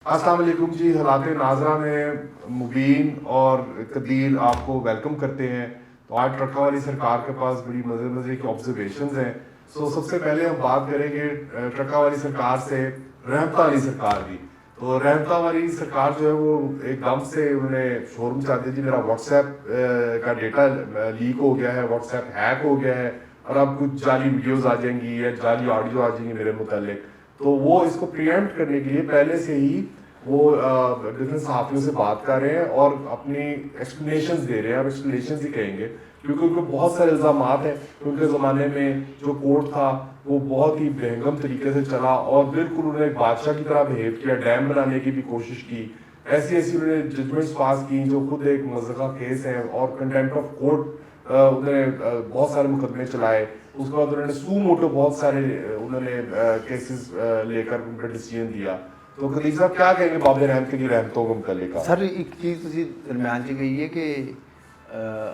अस्सलाम वालेकुम जी। हालात नाजरा में मुबीन और कदीर आपको वेलकम करते हैं। तो आज ट्रक्का वाली सरकार के पास बड़ी मज़े मज़े की ऑब्जर्वेशंस हैं। सबसे पहले हम बात करेंगे ट्रक्का वाली सरकार से रहमता वाली सरकार की। तो रहमता वाली सरकार जो है वो एकदम से उन्होंने शोरूम चाहती है जी मेरा व्हाट्सएप का डेटा लीक हो गया है, व्हाट्सएप हैक हो गया है और अब कुछ जाली वीडियोस आ जाएंगी या जाली ऑडियो आ जाएंगी मेरे मुतालिक। तो वो इसको प्रिएम्प्ट करने के लिए पहले से ही वो डिफरेंट सहाफ़ियों से बात कर रहे हैं और अपनी एक्सप्लेनेशन दे रहे हैं। अब एक्सप्लेनेशन ही कहेंगे क्योंकि उनको बहुत सारे इल्ज़ाम हैं कि उनके ज़माने में जो कोर्ट था वो बहुत ही बेहंगम तरीके से चला और बिल्कुल उन्होंने एक बादशाह की तरह बिहेव किया, डैम बनाने की भी कोशिश की। ऐसी ऐसी उन्होंने जजमेंट्स पास की जो खुद एक मज़का केस है और कंटेम्प्ट ऑफ कोर्ट उन्होंने बहुत सारे मुकदमे चलाए। उसके बाद उन्होंने सू मोटो बहुत सारे उन्होंने केसेस लेकर उनका डिसीजन दिया। तो खलील साहब क्या कहेंगे बाब रहमत की रहमतों को मुतल्लिक? सर एक चीज़ ਤੁਸੀਂ ਦਰਮਿਆਨ 'ਚ ਕਹੀ ਹੈ ਕਿ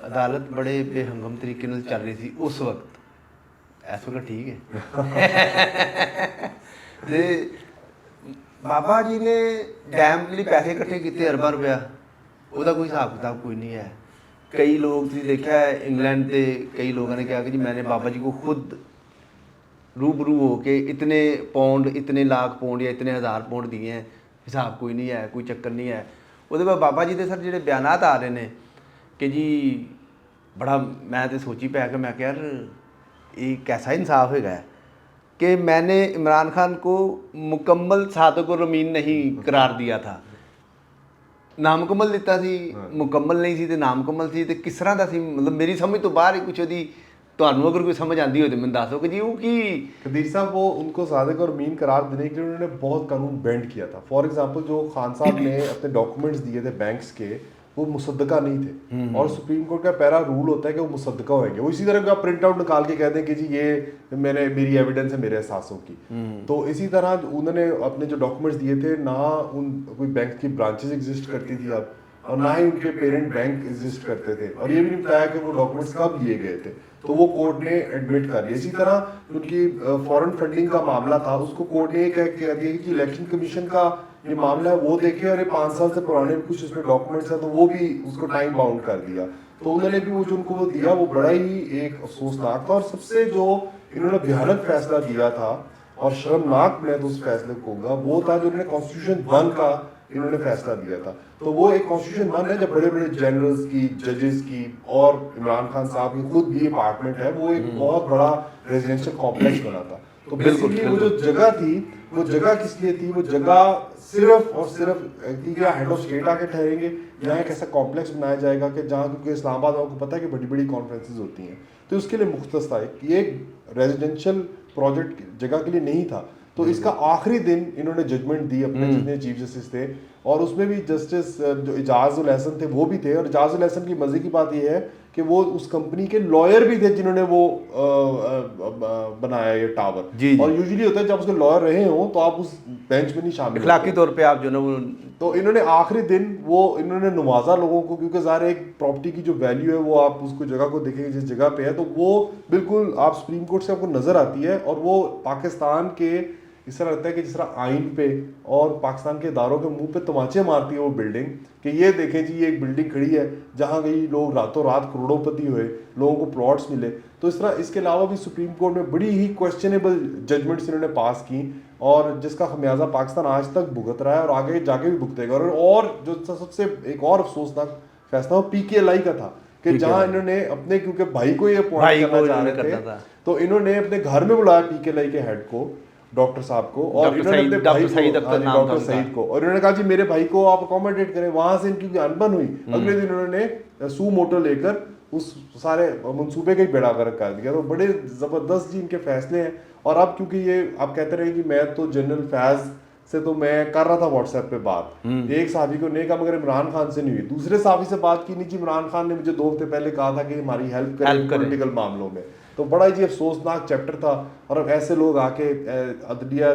ਅਦਾਲਤ ਬੜੇ ਬੇਹੰਗਮ ਤਰੀਕੇ ਨਾਲ ਚੱਲ ਰਹੀ ਸੀ ਉਸ ਵਕਤ। ਇਸ ਵਕਤ ਠੀਕ ਹੈ ਤੇ ਬਾਬਾ ਜੀ ਨੇ ਡੈਮ ਲਈ ਪੈਸੇ ਇਕੱਠੇ ਕੀਤੇ ਅਰਬਾਂ ਰੁਪਇਆ, ਉਹਦਾ ਕੋਈ ਹਿਸਾਬ ਕਿਤਾਬ ਕੋਈ नहीं है। कई लोग ਤੁਸੀਂ ਦੇਖਿਆ है इंग्लैंड के कई लोगों ने कहा कि जी मैंने बाबा जी को खुद रूबरू हो के इतने पौंड, इतने लाख पौंड या इतने हज़ार पौंड दिए हैं, हिसाब कोई नहीं है, कोई चक्कर नहीं है। ਉਹਦੇ ਬਾਅਦ ਬਾਬਾ ਜੀ ਦੇ ਸਰ ਜਿਹੜੇ ਬਿਆਨਾਤ ਆ ਰਹੇ ਨੇ ਕਿ ਜੀ ਬੜਾ ਮੈਂ ਤੇ ਸੋਚੀ ਪਿਆ ਕਿ ਮੈਂ ਕਿਹਾ ਯਾਰ ये कैसा इंसाफ है कि मैंने इमरान खान को मुकम्मल सादिक और अमीन नहीं करार दिया था, नामुकम्मल दिता सी, मुकम्मल नहीं सी ते नामुकम्मल सी ते किस तरह दा सी, मतलब मेरी समझ तो बाहर ही कुछ ਉਹਦੀ ਤੁਹਾਨੂੰ अगर कोई समझ आती हो तो मैं दसो कि जी वो की कदीर साहब वो उनको सादिक और मीन करार देने के लिए उन्होंने बहुत कानून बेंड किया था। फॉर एग्जांपल जो खान साहब ने अपने डॉक्यूमेंट्स दिए थे बैंक्स के वो मुसद्दका नहीं थे और सुप्रीम कोर्ट का पहला रूल होता है कि वो मुसद्दका होंगे। वो इसी तरह का प्रिंट आउट निकाल के कहते हैं कि जी ये मेरी एविडेंस है मेरे एहसासों की। तो इसी तरह उन्होंने अपने जो डॉक्यूमेंट्स दिए थे ना उन कोई बैंक की ब्रांचेस एग्जिस्ट करती थी अब और ना ही उनके पेरेंट बैंक एग्जिस्ट करते थे और ये भी नहीं बताया कि वो डॉक्यूमेंट्स कब लिए गए थे। तो वो कोर्ट ने एडमिट कर लिया। इसी तरह उनकी फॉरेन फंडिंग का मामला था, उसको कोर्ट ने कह दिया कि इलेक्शन कमीशन का ये मामला है वो देखे और ये 5 साल से पुराने कुछ उसमें डॉक्यूमेंट्स हैं तो वो भी उसको टाइम बाउंड कर दिया। तो उन्होंने भी वो जो उनको वो दिया वो बड़ा ही एक अफसोसनाक था। और सबसे जो इन्होंने भयानक फैसला दिया था और शर्मनाक मैं तो उस फैसले को कहूँगा वो था जो उन्होंने कॉन्स्टिट्यूशन 1 का इन्होंने फैसला दिया था। तो वो एक कॉन्स्टिट्यूशन 1 है जब बड़े बड़े जनरल्स की, जजेस की और इमरान खान साहब की खुद भी अपार्टमेंट है, वो एक बहुत बड़ा रेजिडेंशियल कॉम्प्लेक्स बना था। तो बेसिकली वो जो जगह थी वो जगह किस लिए थी? वो जगह सिर्फ और सिर्फ हेड ऑफ स्टेट आके ठहरेंगे, यहाँ एक ऐसा कॉम्प्लेक्स बनाया जाएगा कि जहाँ, क्योंकि इस्लामाबाद आपको पता है कि बड़ी बड़ी कॉन्फ्रेंसेज होती हैं, तो उसके लिए मुख्तस था। ये रेजिडेंशियल प्रोजेक्ट जगह के लिए नहीं था। तो इसका आखिरी दिन इन्होंने जजमेंट दी अपने जितने चीफ जस्टिस थे और उसमें भी जस्टिस जो इजाज़ुल एहसन थे वो भी थे। और इजाज़ुल एहसन की मज़े की बात यह है कि वो उस कंपनी के लॉयर भी थे जिन्होंने वो बनाया ये टावर। और यूजुअली होता है जब उसके लॉयर रहे हो तो आप उस बेंच में नहीं शामिल, इखलाकी तौर पे आप जो ना वो। तो इन्होंने आखिरी दिन वो इन्होंने नवाजा लोगों को, क्योंकि ज़ाहिर एक प्रॉपर्टी की जो वैल्यू है वो आप उसको जगह को देखेंगे जिस जगह पे है तो वो बिल्कुल आप सुप्रीम कोर्ट से आपको नज़र आती है। और वो पाकिस्तान के इस तरह लगता है कि जिस तरह आइन पे और पाकिस्तान के इदारों के मुंह पे तमाचे मारती है वो बिल्डिंग कि ये देखें जी ये एक बिल्डिंग खड़ी है जहाँ कई लोग रातों रात करोड़ोंपति हुए, लोगों को प्लॉट्स मिले। तो इस तरह इसके अलावा भी सुप्रीम कोर्ट में बड़ी ही क्वेश्चनेबल जजमेंट्स इन्होंने पास की और जिसका खमियाजा पाकिस्तान आज तक भुगत रहा है और आगे जाके भी भुगतेगा। और जो सबसे एक और अफसोसनाक फैसला वो PKLI का था कि जहाँ इन्होंने अपने, क्योंकि भाई को ये अपॉइंट करना चाह रहे थे, तो इन्होंने अपने घर में बुलाया PKLI के हेड को, डॉक्टर साहब को, और इन्होंने अपने भाई को, डॉक्टर सईद को, और इन्होंने कहा जी मेरे भाई को आप अकोमोडेट करें। वहां से इनकी अनबन हुई, अगले दिन उन्होंने सू मोटो लेकर उस सारे मंसूबे का ही बेड़ा गर्क कर दिया। तो बड़े जबरदस्त जी इनके फैसले हैं। और अब क्योंकि ये आप कहते रहे कि मैं तो जनरल फैज से तो मैं कर रहा था व्हाट्सएप पे बात, एक साहबी को नहीं कहा मगर इमरान खान से नहीं हुई, दूसरे साहबी से बात की नहीं जी इमरान खान ने मुझे 2 हफ्ते पहले कहा था कि हमारी हेल्प करें पॉलिटिकल मामलों में। तो बड़ा ही अफसोसनाक चैप्टर था। और अब ऐसे लोग आके अदलिया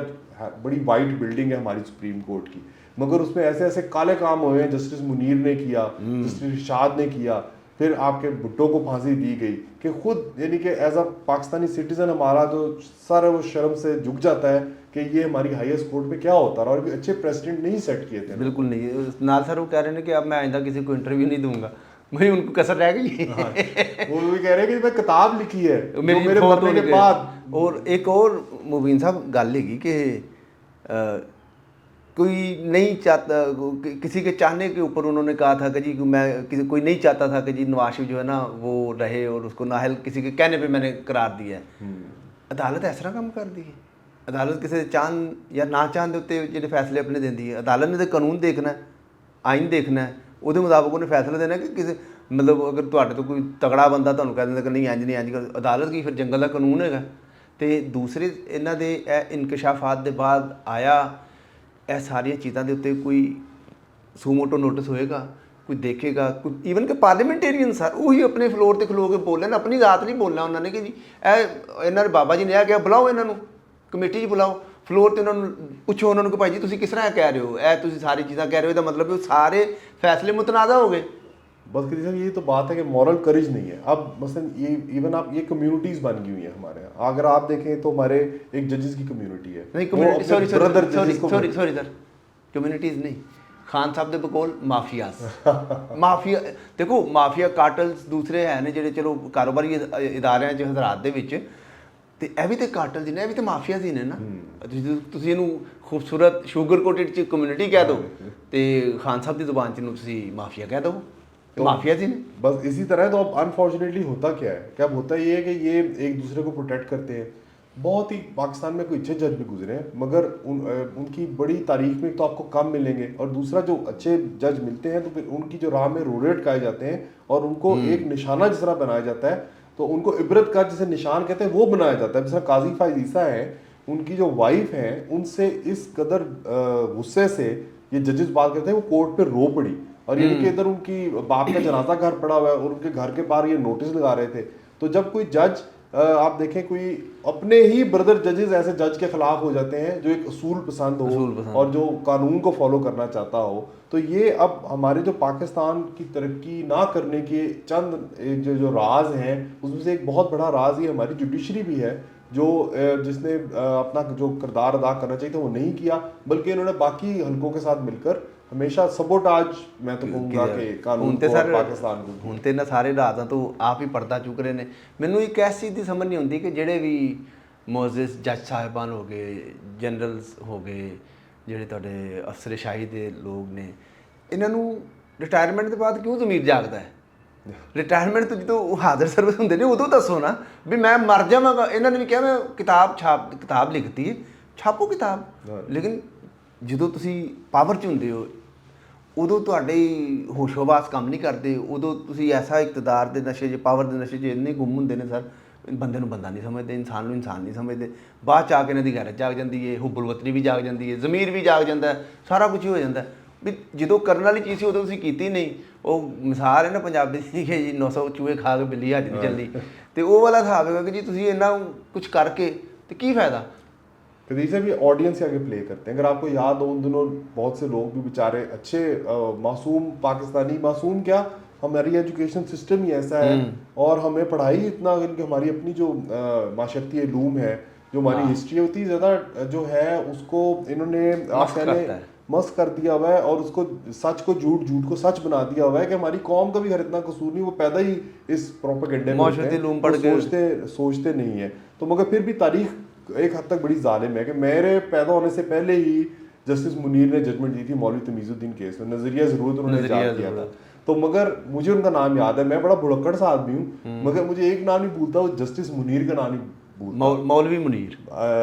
बड़ी वाइट बिल्डिंग है हमारी सुप्रीम कोर्ट की, मगर उसमें ऐसे ऐसे काले काम हुए हैं। जस्टिस मुनीर ने किया, जस्टिस इरशाद ने किया, फिर आपके भुट्टो को फांसी दी गई कि खुद यानी कि एज अ पाकिस्तानी सिटीजन हमारा जो सर है वो शर्म से झुक जाता है कि ये हमारी हाईएस्ट कोर्ट में क्या होता रहा और कोई अच्छे प्रेसिडेंट नहीं सेट किए थे। बिल्कुल नहीं। नाल सर वो कह रहे हैं कि अब मैं आइंदा किसी को इंटरव्यू नहीं दूंगा, वही उनको कसर रह गई। हाँ, वो भी कह रहे हैं कि मैं किताब लिखी है जो मेरे बहुत मरने होने के बाद। और एक और मुबीन साहब गल हैगी कि कोई नहीं चाहता, किसी के चाहने के ऊपर उन्होंने कहा था कि जी कोई नहीं चाहता था कि जी नवाज शरीफ जो है ना वो रहे, और उसको नाहल किसी के कहने पे मैंने करार दिया है। अदालत इस तरह काम कर दी है। अदालत किसी चाहन या ना चाहन के उत्ते जो फैसले अपने देती है। अदालत ने तो कानून देखना है, आइन देखना है, ਉਹਦੇ ਮੁਤਾਬਕ ਉਹਨੇ फैसला देना कि किसी मतलब अगर ਤੁਹਾਡੇ ਤੋਂ ਕੋਈ ਤਗੜਾ ਬੰਦਾ ਤੁਹਾਨੂੰ ਕਹਿ ਦਿੰਦਾ ਕਿ ਨਹੀਂ ਇੰਜ ਨਹੀਂ ਇੰਜ ਕਰ, ਅਦਾਲਤ ਕੀ ਫਿਰ ਜੰਗਲ ਦਾ ਕਾਨੂੰਨ ਹੈਗਾ। ਤੇ ਦੂਸਰੇ ਇਹਨਾਂ ਦੇ ਇਹ ਇਨਕਸ਼ਾਫਾਤ ਦੇ ਬਾਅਦ ਆਇਆ ਇਹ ਸਾਰੀਆਂ ਚੀਜ਼ਾਂ ਦੇ ਉੱਤੇ ਕੋਈ ਸੂਮੋਟੋ ਨੋਟਿਸ ਹੋਏਗਾ, ਕੋਈ ਦੇਖੇਗਾ, ਕੋਈ ਈਵਨ ਕਿ ਪਾਰਲੀਮੈਂਟੇਰੀਅਨ ਸਰ ਉਹੀ ਆਪਣੇ ਫਲੋਰ ਤੇ ਖਲੋ ਕੇ ਬੋਲਣ, ਆਪਣੀ ਰਾਤ ਨਹੀਂ ਬੋਲਣਾ ਉਹਨਾਂ ਨੇ ਕਿ ਜੀ ਇਹ ਇਹਨਾਂ ਦੇ ਬਾਬਾ ਜੀ ਨੇ ਇਹ ਕਿਹਾ, ਬੁਲਾਓ ਇਹਨਾਂ ਨੂੰ ਕਮੇਟੀ 'ਚ ਬੁਲਾਓ, ਫਲੋਰ ਤੇ ਉਹਨਾਂ ਨੂੰ ਪੁੱਛੋ ਉਹਨਾਂ ਨੂੰ ਕਿ ਭਾਈ ਜੀ ਤੁਸੀਂ ਕਿਸ ਤਰ੍ਹਾਂ ਕਹਿ ਰਹੇ ਹੋ, ਇਹ ਤੁਸੀਂ ਸਾਰੀ चीज़ां कह रहे हो, ਇਹਦਾ मतलब कि सारे फैसले मुतनाज़ा हो गए। बस करिए सर, ये तो बात है कि मॉरल करेज नहीं है। अब मसलन ये इवन आप ये कम्युनिटीज़ बन गई हुई है हमारे यहाँ। अगर आप देखें तो हमारे एक जजेस की कम्युनिटी है, नहीं community, sorry sorry sir, communities नहीं, खान साहब ਦੇ ਬਕੌਲ ਮਾਫੀਆਸ ਮਾਫੀਆ ਦੇਖੋ, ਮਾਫੀਆ ਕਾਰਟਲਸ ਦੂਸਰੇ ਹੈ ਨੇ ਜਿਹੜੇ ਚਲੋ ਕਾਰੋਬਾਰੀ ਇਦਾਰਿਆਂ 'ਚ ਹਜ਼ਰਾਤ ਦੇ ਵਿੱਚ, ਤੇ ਇਹ ਵੀ ਤੇ ਕਾਰਟਲ ਜੀ ਨੇ, ਇਹ ਵੀ ਤੇ ਮਾਫੀਆ ਜੀ ਨੇ ਨਾ। ਤੁਸੀਂ ਇਹਨੂੰ ਖੂਬਸੂਰਤ ਸ਼ੂਗਰ ਕੋਟਡ 'ਚ ਕਮਿਊਨਿਟੀ ਕਹਿ ਦਿਓ ਤੇ ਖਾਨ ਸਾਹਿਬ ਦੀ ਜ਼ੁਬਾਨ 'ਚ ਨੂੰ ਤੁਸੀਂ ਮਾਫੀਆ ਕਹਿ ਦਿਓ, तो माफिया जी ने। बस इसी तरह तो अब अनफॉर्चुनेटली होता क्या है, क्या होता है ये है कि ये एक दूसरे को प्रोटेक्ट करते हैं। बहुत ही पाकिस्तान में कोई अच्छे जज भी गुजरे हैं मगर उनकी बड़ी तारीख में तो आपको कम मिलेंगे, और दूसरा जो अच्छे जज मिलते हैं तो फिर उनकी जो राह में रोड़े अटकाए जाते हैं और उनको एक निशाना जिस तरह बनाया जाता है, तो उनको इबरत का जिसे निशान कहते हैं वो बनाया जाता है। जैसा काजी फाइज ईसा है, उनकी जो वाइफ हैं उनसे इस कदर गुस्से से ये जजेस बात करते हैं, वो कोर्ट पे रो पड़ी, और यानी कि इधर उनकी बाप का जनाजा घर पड़ा हुआ है और उनके घर के बाहर ये नोटिस लगा रहे थे। तो जब कोई जज आप देखें कोई अपने ही ब्रदर जजेस ऐसे जज के खिलाफ हो जाते हैं जो एक असूल पसंद हो और जो कानून को फॉलो करना चाहता हो, तो ये अब हमारे जो पाकिस्तान की तरक्की ना करने के चंद जो राज हैं उसमें से एक बहुत बड़ा राज ये हमारी जुडिशरी भी है, जो जिसने अपना जो किरदार अदा करना चाहिए था वो नहीं किया, बल्कि इन्होंने बाकी हलकों के साथ मिलकर हमेशा सबोटाज, मैं तो कहूँगा कि कानून को और पाकिस्तान को। ਹੁਣ ਤੇ ਨਾ ਸਾਰੇ ਰਾਜ਼ਾਂ ਤੋਂ ਆਪ ਹੀ ਪਰਦਾ ਚੁੱਕ ਰਹੇ ਨੇ। ਮੈਨੂੰ ਇੱਕ ਐਸੀ ਚੀਜ਼ ਦੀ ਸਮਝ ਨਹੀਂ ਆਉਂਦੀ ਕਿ ਜਿਹੜੇ ਵੀ ਮੌਜ਼ਜ਼ ਜੱਜ ਸਾਹਿਬਾਨ ਹੋ ਗਏ, ਜਨਰਲਸ ਹੋ ਗਏ, ਜਿਹੜੇ ਤੁਹਾਡੇ ਅਫਸਰਸ਼ਾਹੀ ਦੇ ਲੋਕ ਨੇ, ਇਹਨਾਂ ਨੂੰ ਰਿਟਾਇਰਮੈਂਟ ਦੇ ਬਾਅਦ ਕਿਉਂ ਜ਼ਮੀਰ ਜਾਗਦਾ ਹੈ? ਰਿਟਾਇਰਮੈਂਟ ਤੋਂ ਜਦੋਂ ਉਹ ਹਾਜ਼ਰ ਸਰਵਿਸ ਹੁੰਦੇ ਨੇ ਉਦੋਂ ਦੱਸੋ ਨਾ ਵੀ ਮੈਂ ਮਰ ਜਾਵਾਂਗਾ। ਇਹਨਾਂ ਨੇ ਵੀ ਕਿਹਾ ਮੈਂ ਕਿਤਾਬ ਲਿਖਤੀ ਹੈ, ਛਾਪੋ ਕਿਤਾਬ, ਲੇਕਿਨ ਜਦੋਂ ਤੁਸੀਂ ਪਾਵਰ 'ਚ ਹੁੰਦੇ ਹੋ ਉਦੋਂ ਤੁਹਾਡੇ ਹੋਸ਼ੋ-ਹਵਾਸ ਕੰਮ ਨਹੀਂ ਕਰਦੇ, ਉਦੋਂ ਤੁਸੀਂ ਐਸਾ ਇਕਤਦਾਰ ਦੇ ਨਸ਼ੇ 'ਚ, ਪਾਵਰ ਦੇ ਨਸ਼ੇ 'ਚ ਇੰਨੇ ਗੁੰਮ ਹੁੰਦੇ ਨੇ ਸਰ, ਬੰਦੇ ਨੂੰ ਬੰਦਾ ਨਹੀਂ ਸਮਝਦੇ, ਇਨਸਾਨ ਨੂੰ ਇਨਸਾਨ ਨਹੀਂ ਸਮਝਦੇ। ਬਾਅਦ 'ਚ ਆ ਕੇ ਇਹਨਾਂ ਦੀ ਗੈਰਤ ਜਾਗ ਜਾਂਦੀ ਹੈ, ਹੁੱਬੁਲ ਵਤਨੀ ਵੀ ਜਾਗ ਜਾਂਦੀ ਹੈ, ਜ਼ਮੀਰ ਵੀ ਜਾਗ ਜਾਂਦਾ, ਸਾਰਾ ਕੁਝ ਹੀ ਹੋ ਜਾਂਦਾ ਵੀ ਜਦੋਂ ਕਰਨ ਵਾਲੀ ਚੀਜ਼ ਸੀ ਉਦੋਂ ਤੁਸੀਂ ਕੀਤੀ ਨਹੀਂ। ਉਹ ਮਿਸਾਲ ਹੈ ਨਾ ਪੰਜਾਬੀ ਦੀ ਕਿ ਜੀ 900 ਚੂਹੇ ਖਾ ਕੇ ਬਿੱਲੀ ਹੱਜ ਨਹੀਂ ਚੱਲਦੀ, ਤੇ ਉਹ ਵਾਲਾ ਹਿਸਾਬ ਹੈਗਾ कि जी ਤੁਸੀਂ ਇੰਨਾ ਕੁਝ ਕਰਕੇ ਤੇ ਕੀ फ़ायदा। कदीर भी ऑडियंस आगे प्ले करते हैं। अगर आपको याद हो उन दिनों बहुत से लोग भी बेचारे अच्छे मासूम पाकिस्तानी, मासूम क्या, हमारी एजुकेशन सिस्टम ही ऐसा है और हमें पढ़ाई इतना, कि हमारी अपनी जो माशरती इलूम है, जो हमारी हिस्ट्री होती है ज़्यादा जो है उसको इन्होंने मस्क कर दिया हुआ है और उसको सच को झूठ, झूठ को सच बना दिया हुआ है कि हमारी कौम का भी घर इतना कसूर नहीं, वो पैदा ही इस प्रोपेगेंडे में सोचते नहीं है। तो मगर फिर भी तारीख एक हद तक बड़ी जालिम है कि मेरे पैदा होने से पहले ही जस्टिस मुनीर ने जजमेंट दी थी मौलवी तमीज़ुद्दीन केस में, नजरिया ज़रूरत उन्होंने इजाद किया था। तो मगर मुझे उनका नाम याद है, मैं बड़ा भुलक्कड़ सा आदमी हूँ मगर मुझे एक नाम नहीं भूलता, वो जस्टिस मुनीर का नाम नहीं भूलता, मौलवी मुनीर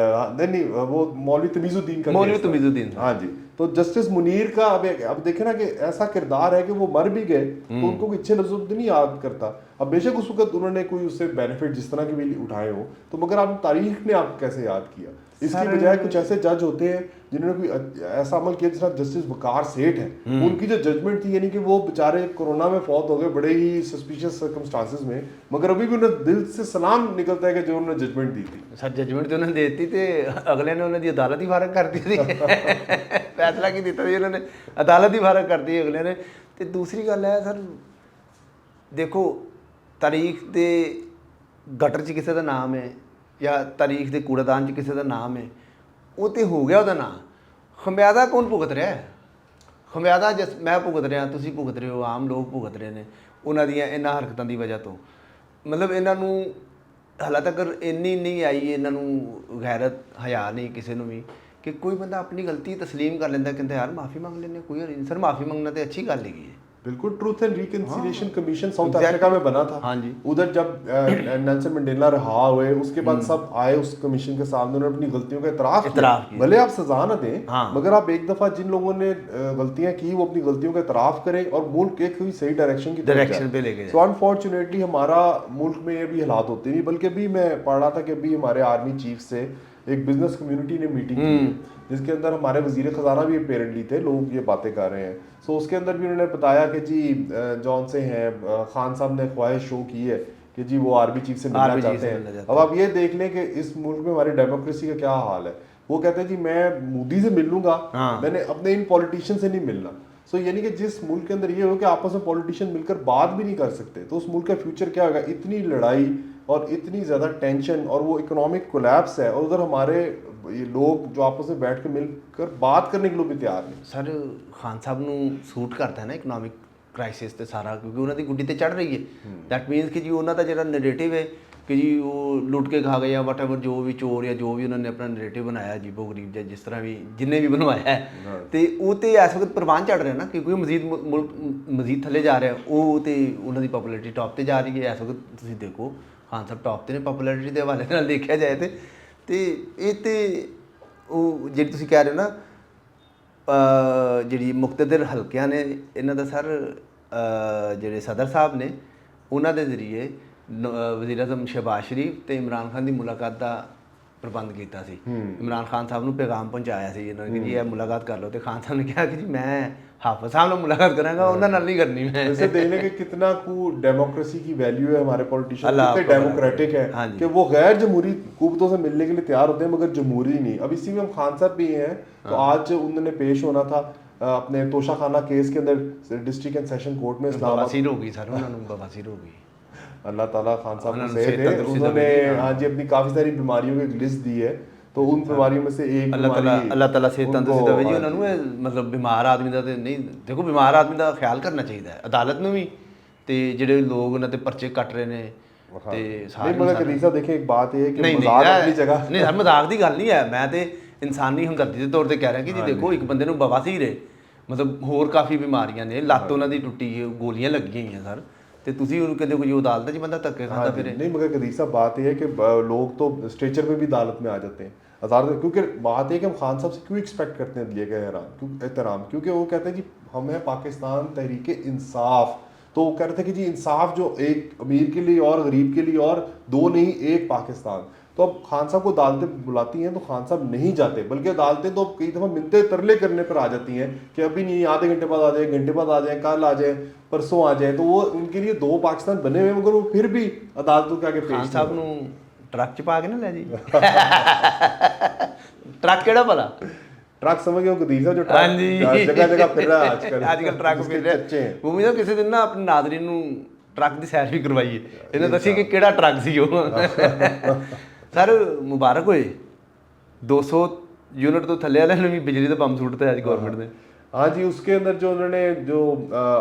नहीं वो मौलवी तमीज़ुद्दीन का, मौलवी तमीज़ुद्दीन, हाँ जी। तो जस्टिस मुनीर का अब देखे ना कि ऐसा किरदार है कि वो मर भी गए तो उनको अच्छे लफ्ज़ों तो नहीं याद करता। अब बेशक उस वक्त उन्होंने कोई उससे बेनिफिट जिस तरह के भी उठाए हो, तो मगर आप तारीख ने आपको कैसे याद किया? इसकी बजाय कुछ ऐसे जज होते हैं जिन्होंने कोई ऐसा अमल किया, जिस जस्टिस वकार सेठ है, उनकी जो जजमेंट थी, यानी कि वो बेचारे कोरोना में फौत हो गए बड़े ही सस्पिशियस सर्कमस्टांसेस में, मगर अभी भी उन्हें दिल से सलाम निकलता है कि जो उन्होंने जजमेंट दी थी। सर जजमेंट तो उन्होंने दी थी, अगले ने उन्होंने अदालत ही फारग कर दी थी फैसला की दिता जी उन्होंने, अदालत ही फारग कर दी अगले ने। तो दूसरी गल है सर, देखो तारीख के गटर 'ਚ ਕਿਸੇ ਦਾ ਨਾਮ ਹੈ ਜਾਂ ਤਾਰੀਖ ਦੇ ਕੂੜਾਦਾਨ 'ਚ ਕਿਸੇ ਦਾ ਨਾਮ ਹੈ, ਉਹ ਤੇ ਹੋ ਗਿਆ ਉਹਦਾ ਨਾਂ। ਖਮਿਆਦਾ ਕੌਣ ਭੁਗਤ ਰਿਹਾ ਹੈ? ਖਮਿਆਦਾ ਜਿਸ ਮੈਂ ਭੁਗਤ ਰਿਹਾ, ਤੁਸੀਂ ਭੁਗਤ ਰਹੇ ਹੋ, ਆਮ ਲੋਕ ਭੁਗਤ ਰਹੇ ਨੇ ਉਹਨਾਂ ਦੀਆਂ ਇਹਨਾਂ ਹਰਕਤਾਂ ਦੀ ਵਜ੍ਹਾ ਤੋਂ। ਮਤਲਬ ਇਹਨਾਂ ਨੂੰ ਹਾਲੇ ਤੱਕ ਇੰਨੀ ਨਹੀਂ ਆਈ, ਇਹਨਾਂ ਨੂੰ ਗੈਰਤ ਹਯਾ ਨਹੀਂ ਕਿਸੇ ਨੂੰ ਵੀ ਕਿ ਕੋਈ ਬੰਦਾ ਆਪਣੀ ਗਲਤੀ ਤਸਲੀਮ ਕਰ ਲੈਂਦਾ, ਕਹਿੰਦਾ ਯਾਰ ਮਾफ़ी ਮੰਗ ਲੈਂਦੇ, ਕੋਈ ਹਰਜ नहीं। सर माफ़ी मंगना तो अच्छी गल है। बिल्कुल। Truth and reconciliation commission south Africa में बना था। हाँ जी। उधर जब नेल्सन मंडेला रहा हुए, उसके बाद सब आए उस कमीशन के सामने, उन्होंने अपनी गलतियों का इतराफ किया। भले आप सजा न दें, मगर आप एक दफा जिन लोगों ने गलतियां की वो अपनी गलतियों का इतराफ करें और मुल्क एक हुई सही डायरेक्शन की डायरेक्शन पे लेके। सो अनफॉर्चुनेटली हमारा मुल्क में ये भी हालात होते नहीं, बल्कि अभी मैं पढ़ रहा था कि अभी हमारे आर्मी चीफ से एक बिजनेस कम्युनिटी ने मीटिंग की जिसके अंदर हमारे वजीर खजाना भी अपेरेंटली थे, लोग ये बातें कर रहे हैं। सो उसके अंदर भी उन्होंने बताया कि जी जॉन से हैं खान साहब ने ख्वाहिश शो की है कि जी वो आर्मी चीफ से मिलना चाहते हैं। अब आप ये देख लें कि इस मुल्क में हमारी डेमोक्रेसी का क्या हाल है। वो कहते हैं जी मैं मोदी से मिल लूंगा, मैंने अपने इन पॉलिटिशियन से नहीं मिलना। सो यानी कि जिस मुल्क के अंदर ये हो कि आपस में पॉलिटिशियन मिलकर बात भी नहीं कर सकते, तो उस मुल्क का फ्यूचर क्या होगा? इतनी लड़ाई और इतनी ज़्यादा टेंशन और वो इकोनॉमिक कोलैप्स है, और उधर हमारे ये लोग जो आपस में बैठ कर मिलकर बात करने के लिए भी तैयार नहीं। सर खान साहब ਨੂੰ ਸੂਟ ਕਰਦਾ ਹੈ ਨਾ ਇਕਨੋਮਿਕ ਕ੍ਰਾਈਸਿਸ ਤੇ ਸਾਰਾ, ਕਿਉਂਕਿ ਉਹਨਾਂ ਦੀ ਗੁੱਡੀ ਤੇ ਚੜ ਰਹੀ ਹੈ। ਦੈਟ ਮੀਨਸ ਕਿ ਜੀ ਉਹਨਾਂ ਦਾ ਜਿਹੜਾ ਨੈਰੇਟਿਵ ਹੈ ਕਿ ਜੀ ਉਹ ਲੁੱਟ ਕੇ ਖਾ ਗਏ ਜਾਂ ਵਟਐਵਰ, ਜੋ ਵੀ ਚੋਰ ਜਾਂ ਜੋ ਵੀ ਉਹਨਾਂ ਨੇ ਆਪਣਾ ਨੈਰੇਟਿਵ ਬਣਾਇਆ ਅਜੀਬੋ ਗਰੀਬ ਜਾਂ ਜਿਸ ਤਰ੍ਹਾਂ ਵੀ ਜਿੰਨੇ ਵੀ ਬਣਵਾਇਆ ਹੈ, ਤੇ ਉਹ ਤੇ ਇਸ ਵਕਤ ਪ੍ਰਵਾਨ ਚੜ ਰਿਹਾ ਨਾ, ਕਿਉਂਕਿ ਮਜ਼ੀਦ ਮੁਲਕ ਮਜ਼ੀਦ ਥੱਲੇ ਜਾ ਰਿਹਾ। ਉਹ ਤੇ ਉਹਨਾਂ ਦੀ ਪਪੂਲੈਰਿਟੀ ਟੌਪ ਤੇ ਜਾ ਰਹੀ ਹੈ। ਇਸ ਵਕਤ ਤੁਸੀਂ ਦੇਖੋ ਖਾਨ ਸਾਹਿਬ ਟੌਪ ਤੇ ਨੇ ਪਪੂਲੈਰਿਟੀ ਦੇ ਹਵਾਲੇ ਨਾਲ ਦੇਖਿਆ ਜਾਏ ਤੇ ਇਹ ਤੇ ਉਹ ਜਿਹੜੀ ਤੁਸੀਂ ਕਹਿ ਰਹੇ ਹੋ ਨਾ ਜਿਹੜੀ ਮੁਕਤਦਰ ਹਲਕਿਆਂ ਨੇ ਇਹਨਾਂ ਦਾ ਸਰ ਜਿਹੜੇ ਸਦਰ ਸਾਹਿਬ ਨੇ ਉਹਨਾਂ ਦੇ ਜ਼ਰੀਏ ਵਜ਼ੀਰ ਆਜ਼ਮ ਸ਼ਹਿਬਾਜ਼ ਸ਼ਰੀਫ ਤੇ ਇਮਰਾਨ ਖਾਨ ਦੀ ਮੁਲਾਕਾਤ ਦਾ ਪ੍ਰਬੰਧ ਕੀਤਾ ਸੀ। ਇਮਰਾਨ ਖਾਨ ਸਾਹਿਬ ਨੂੰ ਪੈਗਾਮ ਪਹੁੰਚਾਇਆ ਸੀ ਇਹਨਾਂ ਨੇ ਕਿ ਜੀ ਇਹ ਮੁਲਾਕਾਤ ਕਰ ਲਓ, ਤੇ ਖਾਨ ਸਾਹਿਬ ਨੇ ਕਿਹਾ ਕਿ ਜੀ ਮੈਂ हाफिज साहब ਨਾਲ मुलाकात करेंगे, ਉਹਨਾਂ ਨਾਲ नहीं करनी मैं। जैसे देखने के कितना को डेमोक्रेसी की वैल्यू है हमारे पॉलिटिशियन, कितने डेमोक्रेटिक है कि वो गैर जमहूरी कुव्वतों से मिलने के लिए तैयार होते हैं मगर जमहूरी नहीं। अब इसी में हम खान साहब भी हैं, तो आज उन्होंने पेश होना था अपने तोशा खाना केस के अंदर डिस्ट्रिक्ट एंड सेशन कोर्ट में। बवासीर हो गई सर, उन्होंने बवासीर हो गई। अल्लाह ताला खान साहब को सेहत दे। उन्होंने हाँ जी अपनी काफ़ी सारी बीमारियों की लिस्ट दी है, तो उन बीमारियों में से एक अल्लाह ताला सेहत तंदुरुस्ती देवे जी ਉਹਨਾਂ ਨੂੰ। मतलब बीमार आदमी ਦਾ ਤੇ ਨਹੀਂ, ਦੇਖੋ बीमार आदमी ਦਾ ਖਿਆਲ ਕਰਨਾ ਚਾਹੀਦਾ ਹੈ ਅਦਾਲਤ ਨੂੰ ਵੀ, ਤੇ ਜਿਹੜੇ ਲੋਕ ਉਹਨਾਂ ਤੇ ਪਰਚੇ ਕੱਟ ਰਹੇ ਨੇ ਤੇ ਸਾਰੇ। ਨਹੀਂ ਮगर ਕਦੀਸਾ ਦੇਖੇ ਇੱਕ ਬਾਤ ਇਹ ਹੈ ਕਿ ਮਜ਼ਾਕ ਆਪਣੀ ਜਗ੍ਹਾ ਨਹੀਂ ਸਰ, ਮਜ਼ਾਕ ਦੀ ਗੱਲ ਨਹੀਂ ਹੈ। ਮੈਂ ਤੇ ਇਨਸਾਨੀ ਹਮਦਰਦੀ ਦੇ ਤੌਰ ਤੇ ਕਹਿ ਰਿਹਾ ਕਿ ਜੀ ਦੇਖੋ ਇੱਕ ਬੰਦੇ ਨੂੰ ਬਵਾਸੀਰ ਹੈ, ਮਤਲਬ ਹੋਰ ਕਾਫੀ ਬਿਮਾਰੀਆਂ ਨੇ, ਲੱਤ ਉਹਨਾਂ ਦੀ ਟੁੱਟੀ ਹੈ, ਗੋਲੀਆਂ ਲੱਗੀਆਂ ਹੋਈਆਂ ਸਰ, ਤੇ ਤੁਸੀਂ ਉਹਨੂੰ ਕਹਿੰਦੇ ਕੋਈ ਅਦਾਲਤ 'ਚ ਬੰਦਾ ਧੱਕੇ ਖਾਂਦਾ फिर। नहीं मगर कदीसा बात यह है कि लोग तो स्ट्रेचर में भी अदालत में आ जाते हैं अदालत, क्योंकि बात है कि हम खान साहब से क्यों एक्सपेक्ट करते हैं दिए गए एहतराम, क्योंकि वो कहते हैं जी हम हैं पाकिस्तान तहरीक इंसाफ। तो वो कह रहे थे कि जी इंसाफ जो एक अमीर के लिए और गरीब के लिए और दो नहीं एक पाकिस्तान। तो अब खान साहब को अदालतें बुलाती हैं तो खान साहब नहीं जाते, बल्कि अदालतें तो कई दफ़ा मिलते तरले करने पर आ जाती हैं कि अभी नहीं, आधे घंटे बाद आ जाए, घंटे बाद आ जाए, कल आ जाए, परसों आ जाए। तो वो उनके लिए दो पाकिस्तान बने हुए, मगर वो फिर भी अदालतों के आगे पेश। खान साहब ਨੂੰ ट्रक च पा के ना ले जी ट्रक केड़ा भला? ट्रक समझ गए कदीसा जो जगह जगह फिर रहा है आजकल ट्रक फिर रहा है। भूमि तो किसी दिन ना अपने नादरीन ਨੂੰ ट्रक ਦੀ सैर भी करवाइए, ਇਹਨੇ ਦੱਸੀ ਕਿ ਕਿਹੜਾ ट्रक ਸੀ ਉਹ। ਸਰ ਮੁਬਾਰਕ ਹੋਏ 200 यूनिट तो थले वाले ने भी बिजली का पंप सुटता है आज गवर्नमेंट ने। हाँ जी, उसके अंदर जो उन्होंने जो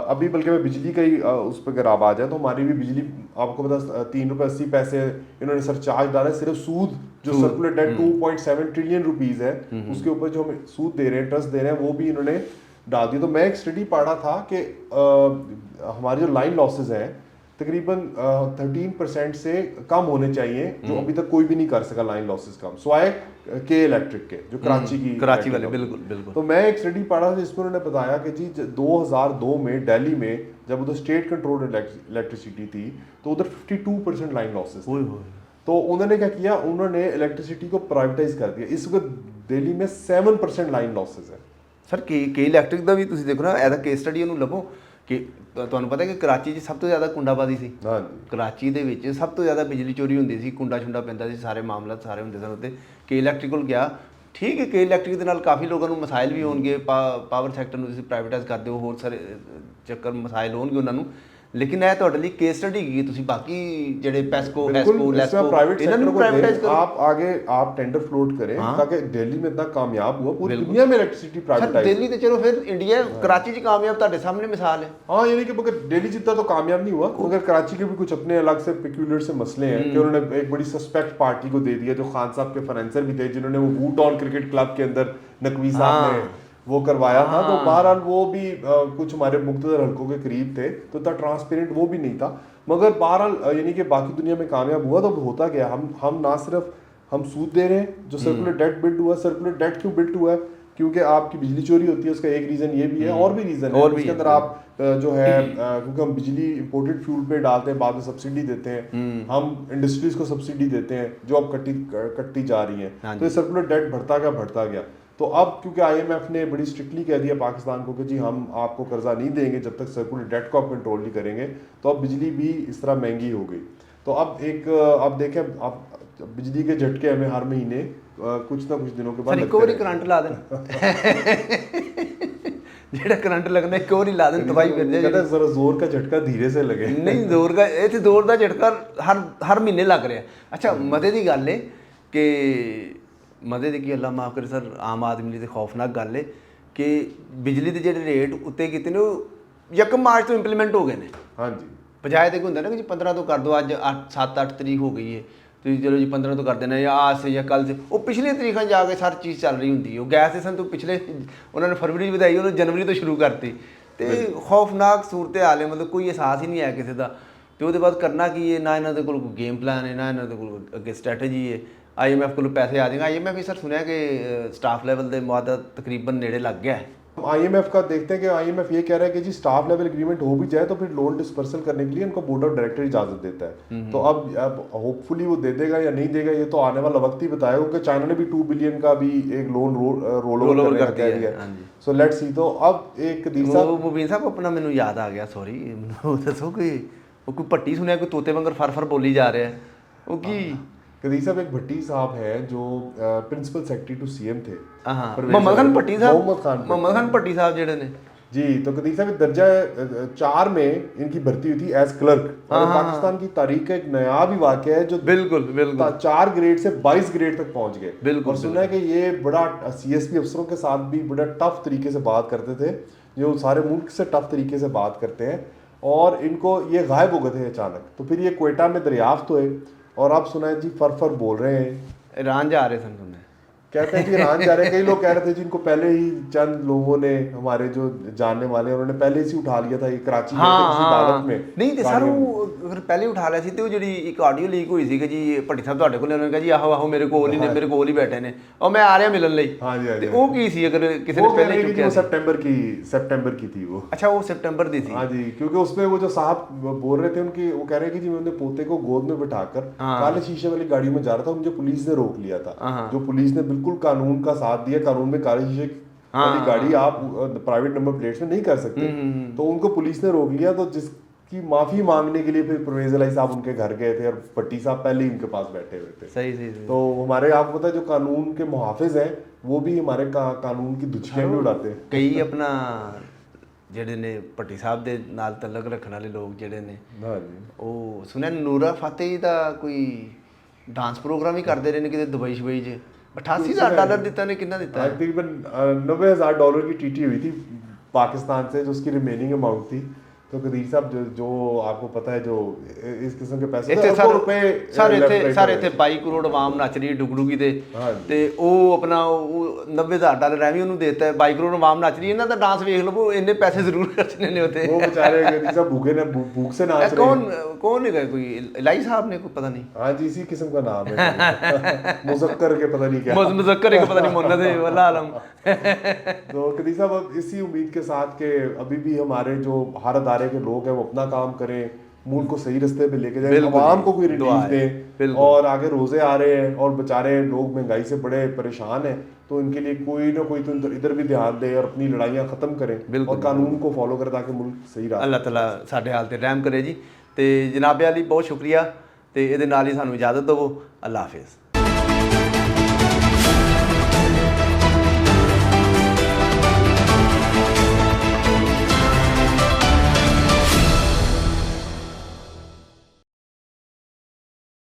अभी बल्कि मैं बिजली का ही उस पर अगर आप आ जाए तो हमारी भी बिजली आपको पता 3.80 इन्होंने सरचार्ज डाला है। सिर्फ सूद जो सर्कुलेट है 2.7 ट्रिलियन रुपीस है, उसके ऊपर जो हम सूद दे रहे हैं, ट्रस्ट दे रहे हैं, वो भी इन्होंने डाल दी। तो मैं एक स्टडी पढ़ा था कि हमारे जो लाइन लॉसेज हैं तकरीबन 13% से कम होने चाहिए, जो अभी तक कोई भी नहीं कर सका लाइन लॉसेस कम, स्वाय के इलेक्ट्रिक के जो कराची वाले। बिल्कुल बिल्कुल। तो मैं एक स्टडी पढ़ा था जिसमें उन्होंने बताया कि जी 2002 में दिल्ली में जब उधर स्टेट कंट्रोल इलेक्ट्रिसिटी थी तो उधर 52% लाइन लॉसेस। तो उन्होंने क्या किया, उन्होंने इलेक्ट्रिसिटी को प्राइवेटाइज कर दिया। इस वक्त दिल्ली में 7% लाइन लॉसेस है। सर के इलेक्ट्रिक का भी तुम देखो ना, एज केस स्टडी ਉਹਨੂੰ ਲੱਭੋ ਕਿ ਤੁਹਾਨੂੰ ਪਤਾ ਕਿ ਕਰਾਚੀ 'ਚ ਸਭ ਤੋਂ ਜ਼ਿਆਦਾ ਕੁੰਡਾਬਾਜ਼ੀ ਸੀ। ਕਰਾਚੀ ਦੇ ਵਿੱਚ ਸਭ ਤੋਂ ਜ਼ਿਆਦਾ ਬਿਜਲੀ ਚੋਰੀ ਹੁੰਦੀ ਸੀ, ਕੁੰਡਾ ਛੁੰਡਾ ਪੈਂਦਾ ਸੀ, ਸਾਰੇ ਮਾਮਲਾ ਸਾਰੇ ਹੁੰਦੇ ਸਨ ਉੱਤੇ। ਕੇ ਇਲੈਕਟ੍ਰਿਕ ਕੋਲ ਗਿਆ, ਠੀਕ ਹੈ, ਕੇ ਇਲੈਕਟ੍ਰਿਕ ਦੇ ਨਾਲ ਕਾਫੀ ਲੋਕਾਂ ਨੂੰ ਮਸਾਇਲ ਵੀ ਹੋਣਗੇ, ਪਾਵਰ ਸੈਕਟਰ ਨੂੰ ਤੁਸੀਂ ਪ੍ਰਾਈਵੇਟਾਈਜ਼ ਕਰਦੇ ਹੋ, ਹੋਰ ਸਾਰੇ ਚੱਕਰ ਮਸਾਇਲ ਹੋਣਗੇ ਉਹਨਾਂ ਨੂੰ, ਲੇਕਿਨ ਇਹ ਤੁਹਾਡੇ ਲਈ ਕੇਸ ਸਟੱਡੀ ਕੀ ਤੁਸੀਂ ਬਾਕੀ ਜਿਹੜੇ ਪੈਸਕੋ बिल्कुल, ਹੈਸਕੋ इसमें ਲੈਸਕੋ प्राइवेट ਇਹਨਾਂ सेक्टर ਨੂੰ को प्राइवेटाइज दें, करो। आप आगे आप टेंडर फ्लोट करें ताकि दिल्ली में इतना कामयाब हुआ, पूरी दुनिया में इलेक्ट्रिसिटी ਸਰ प्राइवेटाइज। ਦਿੱਲੀ ਤੇ ਚਲੋ ਫਿਰ ਇੰਡੀਆ कराची 'ਚ ਕਾਮਯਾਬ ਤੁਹਾਡੇ ਸਾਹਮਣੇ ਮਿਸਾਲ है। हाँ, यानी कि मगर दिल्ली जितना तो कामयाब नहीं हुआ, मगर कराची के भी कुछ अपने अलग से पेक्यूलियर से मसले हैं कि उन्होंने एक बड़ी सस्पेक्ट पार्टी को दे दिया जो खान साहब के फाइनेंसर भी थे, जिन्होंने वो वूटॉन क्रिकेट क्लब के अंदर नकवी साहब ने वो करवाया था। तो बहरहाल वो भी कुछ हमारे मुख्तदर हलकों के करीब थे, तो इतना ट्रांसपेरेंट वो भी नहीं था। मगर बहरहाल यानी कि बाकी दुनिया में कामयाब हुआ तो होता क्या, हम ना सिर्फ हम सूद दे रहे हैं, जो सर्कुलर डेट बिल्ड हुआ, सर्कुलर डेट क्यों बिल्ड हुआ है, क्योंकि आपकी बिजली चोरी होती है, उसका एक रीज़न ये भी है, और भी रीज़न है उसके अंदर आप जो है क्योंकि हम बिजली इंपोर्टेड फ्यूल पे डालते हैं, बाद में सब्सिडी देते हैं, हम इंडस्ट्रीज को सब्सिडी देते हैं जो अब कटती जा रही हैं, तो ये सर्कुलर डेट बढ़ता गया। तो अब क्योंकि IMF ने बड़ी स्ट्रिक्टली कह दिया पाकिस्तान को कि जी हम आपको कर्जा नहीं देंगे जब तक सर्कुलर डेट को आप कंट्रोल नहीं करेंगे, तो अब बिजली भी इस तरह महंगी हो गई। तो अब देखें, अब बिजली के झटके हमें हर महीने कुछ ना कुछ दिनों के बाद ਇੱਕ ਵਾਰੀ ਕਰੰਟ ਲਾ ਦੇਣ ਜਿਹੜਾ ਕਰੰਟ ਲੱਗਣਾ ਇੱਕ ਵਾਰੀ ਲਾ ਦੇਣ ਤਬਾਹੀ ਕਰ कहते हैं जरा जोर का झटका धीरे से लगे। ਨਹੀਂ ਜ਼ੋਰ ਦਾ ਇੱਥੇ ਜ਼ੋਰ ਦਾ ਝਟਕਾ ਹਰ ਮਹੀਨੇ ਲੱਗ ਰਿਹਾ। ਅੱਛਾ ਮਦੇ ਦੀ ਗੱਲ ਏ ਕਿ ਮਦੇ ਦੀ ਕੀ ਅੱਲਾ ਮਾਫ ਕਰੇ ਸਰ, ਆਮ ਆਦਮੀ ਲਈ ਤੇ ਖੌਫਨਾਕ ਗੱਲ ਏ ਕਿ ਬਿਜਲੀ ਦੇ ਜਿਹੜੇ ਰੇਟ ਉੱਤੇ ਕੀਤੇ ਨੇ ਉਹ 1 ਮਾਰਚ ਤੋਂ ਇੰਪਲੀਮੈਂਟ ਹੋ ਗਏ ਨੇ। ਹਾਂਜੀ, ਬਜਾਏ ਤੇ ਹੁੰਦਾ ਨਾ ਕਿ ਜੀ 15 ਤੋਂ ਕਰ ਦਿਓ, ਅੱਜ 7-8 ਤਰੀਕ ਹੋ ਗਈ ਏ, ਤੁਸੀਂ ਚਲੋ ਜੀ 15 ਤੋਂ ਕਰ ਦੇਣਾ ਜਾਂ आज से ਜਾਂ ਕੱਲ से, ਉਹ ਪਿਛਲੇ ਤਰੀਕਾਂ ਜਾ ਕੇ ਸਾਰੀ ਚੀਜ਼ ਚੱਲ ਰਹੀ ਹੁੰਦੀ ਹੈ। ਉਹ ਗੈਸ ਸਟੇਸ਼ਨ ਤੋਂ ਪਿਛਲੇ ਉਹਨਾਂ ਨੇ ਫਰਵਰੀ ਵਧਾਈ, ਉਹਨੂੰ ਜਨਵਰੀ ਤੋਂ ਸ਼ੁਰੂ ਕਰਤੀ ਤੇ ਖੌਫਨਾਕ ਸੂਰਤ ਹਾਲ ਹੈ, ਮਤਲਬ ਕੋਈ ਅਹਿਸਾਸ ਹੀ ਨਹੀਂ ਹੈ ਕਿਸੇ ਦਾ। ਤੇ ਉਹਦੇ ਬਾਅਦ ਕਰਨਾ ਕੀ ਹੈ, ਨਾ ਇਹਨਾਂ ਦੇ ਕੋਲ ਕੋਈ ਗੇਮ ਪਲਾਨ ਹੈ, ਨਾ ਇਹਨਾਂ ਦੇ ਕੋਲ ਅੱਗੇ ਸਟ੍ਰੈਟਜੀ ਹੈ। IMF ਕੋਲ ਪੈਸੇ ਆ ਜਾਏਗਾ। IMF ਵੀ ਸਰ ਸੁਣਿਆ ਕਿ ਸਟਾਫ ਲੈਵਲ ਦੇ ਮੁਆਹਦਾ ਤਕਰੀਬਨ ਨੇੜੇ ਲੱਗ ਗਿਆ ਹੈ। IMF का देखते हैं कि IMF ये कह रहा है कि जी स्टाफ लेवल एग्रीमेंट हो भी जाए तो फिर लोन डिस्पर्सल करने के लिए उनको बोर्ड ऑफ डायरेक्टर इजाजत देता है। तो अब होपफुली वो दे देगा या नहीं देगा ये तो आने वाला वक्त ही बताएगा, क्योंकि चाइना ने भी 2 बिलियन का भी एक लोन रोल ओवर करने का कह दिया है। So let's see. तो अब एक ਮੁਬੀਨ ਸਾਹਿਬ ਆਪਣਾ ਮੈਨੂੰ ਯਾਦ ਆ ਗਿਆ, ਸੌਰੀ ਮੈਨੂੰ ਦੱਸੋ ਕਿ ਉਹ ਕੋਈ ਭੱਟੀ ਸੁਣਿਆ ਕੋਈ ਤੋਤੇ ਵਾਂਗਰ ਫਰ ਬੋਲੀ ਜਾ ਰਿਹਾ ਹੈ, ਉਹ ਕੀ? कदीर साहब एक भट्टी साहब हैं जो प्रिंसिपल सेक्रेटरी टू CM थे। मोहम्मद खान भट्टी साहब, मोहम्मद खान भट्टी साहब ਜਿਹੜੇ ने जी। तो कदीर साहब दर्जा 4 में इनकी भर्ती हुई थी एज क्लर्क, और पाकिस्तान की तारीख का एक नायाब ही वाकया है जो बिल्कुल 4 ग्रेड से 22 ग्रेड तक पहुंच गए। और सुना है कि ये बड़ा CSP अफसरों के साथ भी बड़ा टफ तरीके से बात करते थे, जो सारे मुल्क से टफ तरीके से बात करते हैं, और इनको ये गायब हो गए थे अचानक। तो फिर ये क्वेटा में दरियाफ्त हुए और आप सुना है जी फर बोल रहे हैं, ईरान जा रहे थे तुमने, कहते हैं कि ईरान जा रहे हैं। कई लोग कह रहे थे जिनको पहले ही चंद लोगों ने हमारे जो जानने वाले उन्होंने पहले ही उठा लिया था ये कराची में किसी अदालत में। ਨਹੀਂ ਤੇ ਸਰ ਉਹ ਅਗਰ ਪਹਿਲੇ ਉਠਾ ਲਿਆ ਸੀ ਤੇ ਉਹ ਜਿਹੜੀ ਇੱਕ ਆਡੀਓ ਲੀਕ ਹੋਈ ਸੀ ਕਿ ਜੀ ਭੱਟੀ ਸਾਹਿਬ ਤੁਹਾਡੇ ਕੋਲ, ਉਹਨਾਂ ਨੇ ਕਿਹਾ ਜੀ ਆਹੋ ਮੇਰੇ ਕੋਲ ਹੀ ਨੇ, ਮੇਰੇ ਕੋਲ ਹੀ ਬੈਠੇ ਨੇ, ਉਹ ਮੈਂ ਆ ਰਿਹਾ ਮਿਲਣ ਲਈ। ਤੇ ਉਹ ਕੀ ਸੀ ਅਗਰ ਕਿਸੇ ਨੇ ਪਹਿਲੇ ਚੁੱਕਿਆ? सितंबर की थी वो। अच्छा वो सितंबर दी थी। हाँ जी, क्योंकि उसमें वो जो साहब बोल रहे थे उनकी, वो कह रहे हैं कि जी मैं अपने पोते को गोद में बिठाकर काले शीशे वाली गाड़ी में जा रहा था, मुझे पुलिस ने रोक लिया था। जो पुलिस ने बिल्कुल कानून का साथ दिया, कानून में काले शीशे वाली गाड़ी आप प्राइवेट नंबर प्लेट्स में नहीं कर सकते, तो उनको पुलिस ने रोक लिया। तो जिसकी माफी मांगने के लिए फिर परवेज अलाई साहब उनके घर गए थे और भट्टी साहब पहले ही उनके पास बैठे हुए थे। सही। तो हमारे आपको पता है जो कानून के मुहाफिज हैं वो भी हमारे कानून की दुचियां भी उड़ाते हैं। कई अपना ਜਿਹੜੇ ਨੇ ਭੱਟੀ ਸਾਹਿਬ ਦੇ ਨਾਲ ਤਲਕ ਰੱਖਣ ਵਾਲੇ ਲੋਕ ਜਿਹੜੇ ਨੇ, ਉਹ ਸੁਣਿਆ ਨੂਰਾ ਫਤਿਹ ਦਾ ਕੋਈ ਡਾਂਸ ਪ੍ਰੋਗਰਾਮ ਹੀ ਕਰਦੇ ਰਹੇ ਨੇ ਕਿਤੇ ਦੁਬਈ ਸ਼ਬਈ 'ਚ। $88,000 ਦਿੱਤਾ ਨੇ, ਕਿੰਨਾ ਦਿੱਤਾ? तकरीबन $90,000 की TT हुई थी पाकिस्तान से, जो उसकी रिमेनिंग अमाउंट थी। तो कदीर साहब जो आपको पता है जो इस किस्म के पैसे ਇੱਥੇ ਸਾਰੇ ਇੱਥੇ 22 ਕਰੋੜ ਆਵਾਮ ਨੱਚ ਰਹੀ ਡੁਗਡੁਗੀ ਤੇ ਉਹ ਆਪਣਾ $90,000 ਐਵੇਂ ਉਹਨੂੰ ਦੇਤਾ। 22 ਕਰੋੜ ਆਵਾਮ ਨੱਚ ਰਹੀ, ਇਹਨਾਂ ਦਾ ਡਾਂਸ ਵੇਖ ਲਵੋ, ਇੰਨੇ ਪੈਸੇ ਜ਼ਰੂਰ ਖਰਚਣੇ ਨੇ ਉੱਤੇ। वो बेचारे कदीर साहब भूखे ने भूख से नाच रहे हैं। कौन है कोई इलाई साहब ने, कोई पता नहीं। हाँ जी, इसी किस्म का नाम है मुजक्कर के पता नहीं क्या, मुजक्कर के पता नहीं मोहम्मद है वल्लाह आलम। तो कदीर साहब अब इसी उम्मीद के साथ के अभी भी हमारे जो हर अदारे के लोग हैं वो अपना काम करें, मुल्क को सही रास्ते पे लेके जाए, आवाम को कोई रिलीफ दें। और आगे रोजे आ रहे हैं और बेचारे लोग महंगाई से बड़े परेशान हैं, तो इनके लिए कोई ना कोई तो इधर भी ध्यान दे और अपनी लड़ाइयाँ ख़त्म करें और कानून को फॉलो करें ताकि मुल्क सही रहे। अल्लाह ताला साडे हाल ते रहम करे जी। ते जनाबे अली बहुत शुक्रिया, ते इहदे नाल ही सानू इजाजत दवो। अल्लाह हाफिज़।